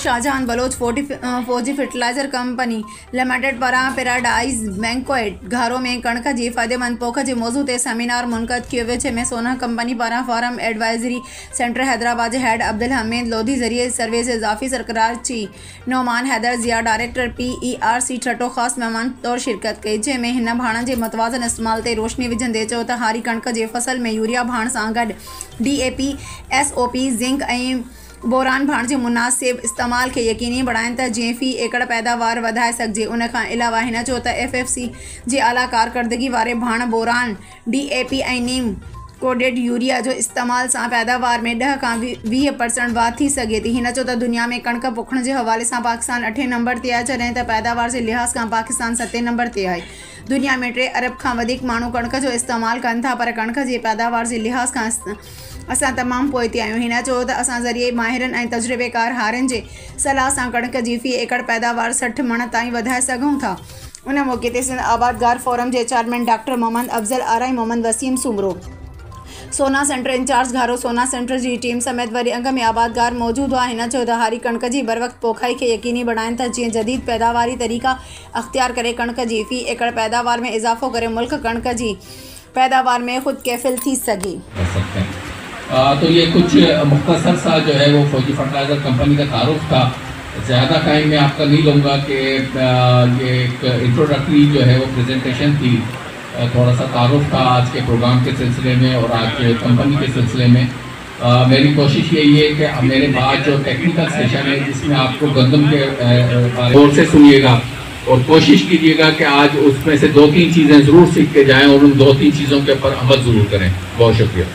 शाहजहान बलोच फौजी fertiliser company limited पारां paradise banquet घरों में कणक जी फ़ायदेमंद पोख जे मौजू ते सेमिनार मुनक़द कियो वियो, जंहिं में सोना कंपनी पारां फार्म एडवाइजरी सेंटर हैदराबाद जे हेड अब्दुल हमीद लोधी ज़रिए service officer Karachi Nauman Haider Zia director PERC Thatta ख़ास मेहमान तौर शिरकत कई, जंहिं में हिन भाणनि जे मुतवाज़न इस्तेमाल ते रोशनी विझंदे चयो त हारी कणक जे फसल में यूरिया भाण सां गॾु DAP SOP ज़िंक ऐं बोरान भाण जे मुनासिब इस्तेमाल के यकीनी बढ़ाइनि त जीअं फ़ी एकड़ पैदावार वधाए सघिजे। उन खां अलावा हिन चयो त FFC जे आला कारकर्दगी वारे भाण बोरान DAP ऐं नीम कोडेड यूरिया जो इस्तेमाल सां पैदावार में 10 खां 20% वाध थी सघे थी। हिन चयो त दुनिया में कणक पोखण जे हवाले सां पाकिस्तान 8 नंबर ते आहे, जॾहिं त पैदावार जे लिहाज़ खां पाकिस्तान 7 नंबर ते आहे। दुनिया में 3 अरब खां वधीक माण्हू कणक जो इस्तेमाल कनि था, पर कणक जी पैदावार जे लिहाज़ खां असां तमामु पोइ ते आहियूं। हिन चयो त असां ज़रिए माहिरनि ऐं तजुर्बेकार हारियुनि जे सलाह सां कणक जी फ़ी एकड़ पैदावार 60 मण ताईं वधाए सघूं था। उन मौक़े ते सिंध आबादगार फोरम जे चेयरमैन डॉक्टर मोहम्मद अफज़ल आरा, मोहम्मद वसीम सुमरो, सोना सेंटर इंचार्ज घारो सोना सेंटर जी टीम समेत वरी अंग में आबादगार मौजूदु हुआ। हिन चयो त हारी कणक जी बर वक़्त पोखाई खे यकीनी बढ़ाइनि त जीअं जदीद पैदावारी तरीक़ा अख्तियार करे कणक जी फ़ी एकड़ पैदावार में इजाफ़ो करे मुल्क कणक जी पैदावार में खुद कैफिल थी सघे। तो ये कुछ मुख्तसर सा जो है वो फौजी फर्टिलाइजर कंपनी का तारुफ था। ज़्यादा टाइम में आपका नहीं लूँगा कि ये एक इंट्रोडक्टरी जो है वो प्रेजेंटेशन थी, थोड़ा सा तारुफ था आज के प्रोग्राम के सिलसिले में और आज के कंपनी के सिलसिले में। मेरी कोशिश यही है कि मेरे बाद जो टेक्निकल सेशन है जिसमें आपको गंदम के गौर से सुनिएगा और कोशिश कीजिएगा कि आज उसमें से 2-3 चीज़ें ज़रूर सीख के जाएँ और उन 2-3 चीज़ों के ऊपर अमल ज़रूर करें। बहुत शुक्रिया।